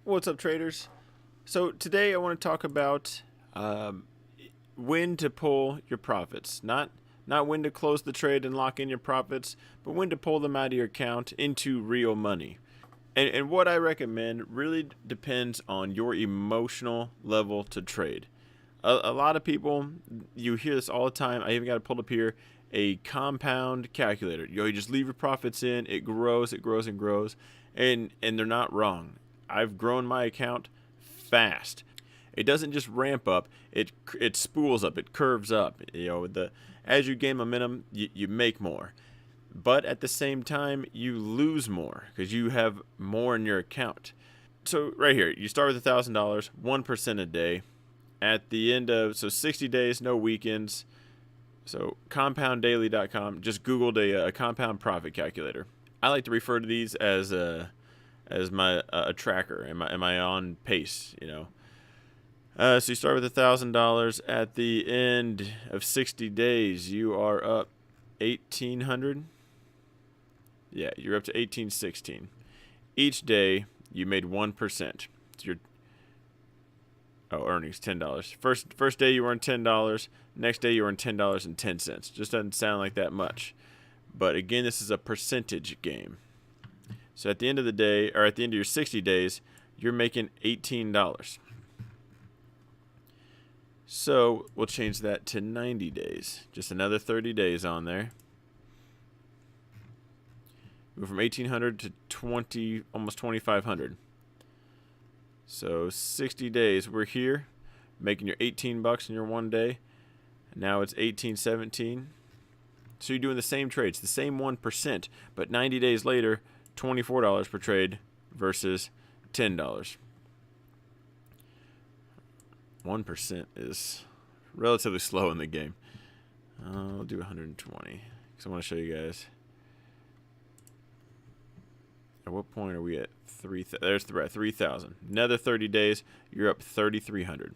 What's up, traders? So today I want to talk about um, when to pull your profits. Not when to close the trade and lock in your profits, but when to pull them out of your account into real money. And what I recommend really depends on your emotional level to trade. A lot of people, you hear this all the time. I even got it pulled up here, a compound calculator. You just leave your profits in, it grows, it grows and grows, and they're not wrong. I've grown my account fast. It doesn't just ramp up; it spools up, it curves up. As you gain momentum, you make more, but at the same time, you lose more because you have more in your account. So right here, you start with $1,000, 1% a day. At the end of 60 days, no weekends. So compounddaily.com. Just googled a compound profit calculator. I like to refer to these as my a tracker. Am I on pace? So you start with $1,000. At the end of 60 days, you are up 1,800. Yeah, you're up to 1,816. Each day, you made 1%. So your earnings $10. First day you earned $10. Next day you earned $10.10. Just doesn't sound like that much, but again, this is a percentage game. So at the end of the day, or at the end of your 60 days, you're making $18. So we'll change that to 90 days. Just another 30 days on there. Move from 1,800 to almost 2,500. So 60 days, we're here, making your $18 in your one day. Now it's 1817. So you're doing the same trades, the same 1%, but 90 days later, $24 per trade versus $10. 1% is relatively slow in the game. I'll do 120 because I want to show you guys. At what point are we at? There's the 3,000. Another 30 days, you're up 3,300.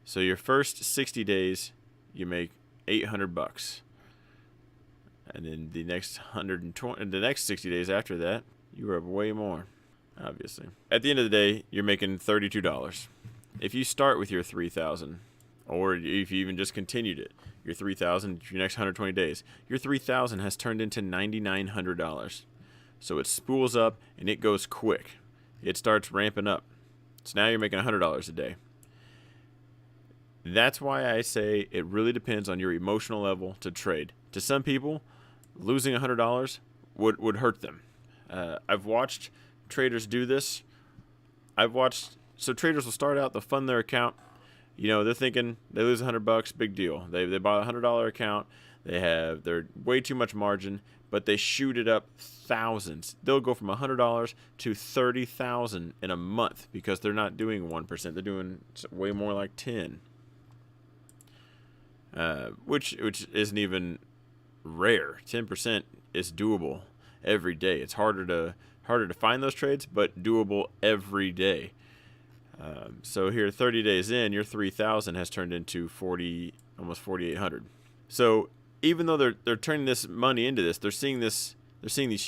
So your first 60 days, you make $800, and then the next 60 days after that, you are up way more. Obviously, at the end of the day, you're making $32. If you start with your 3,000, or if you even just continued it, your 3,000, your next 120 days, your 3,000 has turned into $9,900. So it spools up and it goes quick. It starts ramping up. So now you're making $100 a day. That's why I say it really depends on your emotional level to trade. To some people, losing $100 would hurt them. I've watched traders do this. So traders will start out, they'll fund their account. They're thinking they lose $100, big deal. They buy a $100 account. They're way too much margin, but they shoot it up thousands. They'll go from $100 to $30,000 in a month because they're not doing 1%. They're doing way more like 10, which isn't even rare. 10% is doable every day. It's harder to find those trades, but doable every day. So here, 30 days in, your 3,000 has turned into almost 4,800. So even though they're turning this money into this, they're seeing these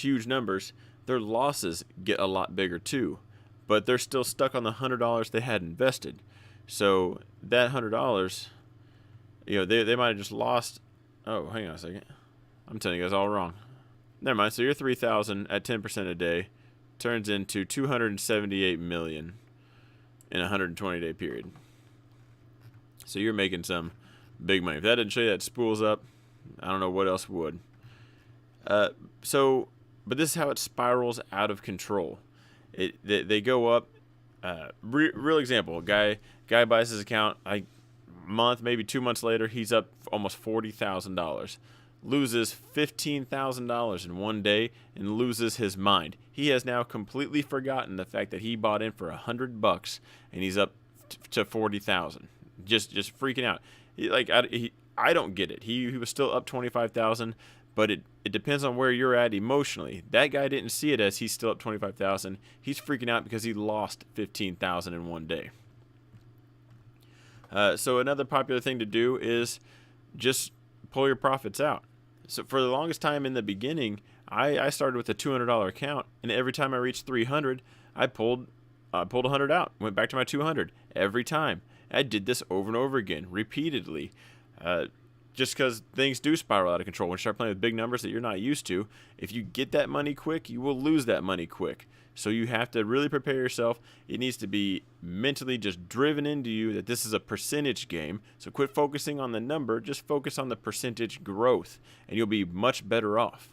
huge numbers. Their losses get a lot bigger too, but they're still stuck on the $100 they had invested. So that $100, they might have just lost. Oh, hang on a second. I'm telling you guys all wrong. Never mind. So your 3,000 at 10% a day turns into 278 million in a 120-day period. So you're making some big money. If that didn't show you that spools up, I don't know what else would. But this is how it spirals out of control. They go up. Real example: guy buys his account. Month, maybe 2 months later, he's up almost $40,000. Loses $15,000 in one day and loses his mind. He has now completely forgotten the fact that he bought in for $100 and he's up to 40,000. Just freaking out. I don't get it. He was still up 25,000, but it depends on where you're at emotionally. That guy didn't see it as he's still up 25,000. He's freaking out because he lost 15,000 in one day. So another popular thing to do is just pull your profits out. So for the longest time in the beginning, I started with a $200 account, and every time I reached 300, I pulled I pulled 100 out, went back to my 200 every time. I did this over and over again, repeatedly. Just because things do spiral out of control when you start playing with big numbers that you're not used to. If you get that money quick, you will lose that money quick. So you have to really prepare yourself. It needs to be mentally just driven into you that this is a percentage game. So quit focusing on the number, just focus on the percentage growth, and you'll be much better off.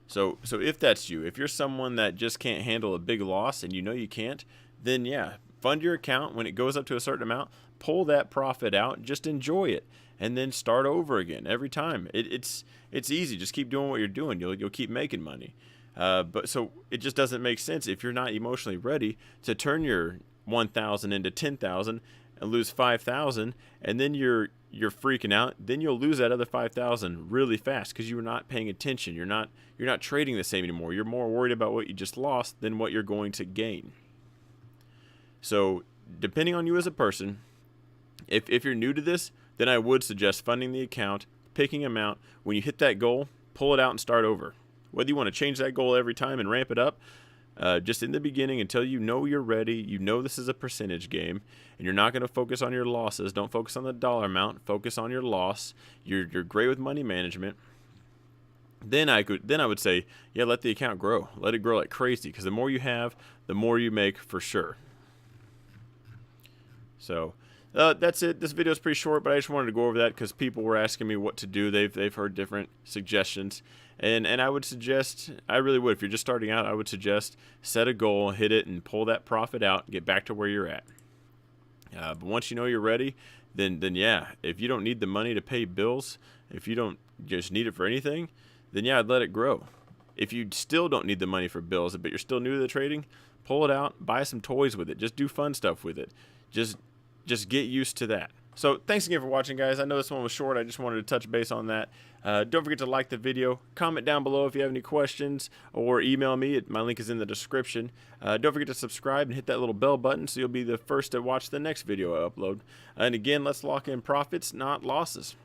So if that's you, if you're someone that just can't handle a big loss and you know you can't, then yeah, fund your account. When it goes up to a certain amount, pull that profit out, just enjoy it, and then start over again every time. It's easy. Just keep doing what you're doing. You'll keep making money. But so it just doesn't make sense if you're not emotionally ready to turn your 1,000 into 10,000 and lose 5,000, and then you're freaking out. Then you'll lose that other 5,000 really fast because you're not paying attention. You're not trading the same anymore. You're more worried about what you just lost than what you're going to gain. So depending on you as a person, if you're new to this, then I would suggest funding the account, picking amount. When you hit that goal, pull it out and start over. Whether you want to change that goal every time and ramp it up, just in the beginning until you know you're ready, you know this is a percentage game, and you're not going to focus on your losses. Don't focus on the dollar amount. Focus on your loss. You're great with money management. Then I would say, yeah, let the account grow. Let it grow like crazy, because the more you have, the more you make for sure. So that's it. This video is pretty short, but I just wanted to go over that because people were asking me what to do. They've heard different suggestions, and I would suggest, I really would, if you're just starting out, I would suggest set a goal, hit it, and pull that profit out, and get back to where you're at. But once you know you're ready, then yeah, if you don't need the money to pay bills, if you don't just need it for anything, then yeah, I'd let it grow. If you still don't need the money for bills, but you're still new to the trading, pull it out, buy some toys with it, just do fun stuff with it. Just get used to that. So thanks again for watching, guys. I know this one was short. I just wanted to touch base on that. Don't forget to like the video. Comment down below if you have any questions, or email me. My link is in the description. Don't forget to subscribe and hit that little bell button so you'll be the first to watch the next video I upload. And again, let's lock in profits, not losses.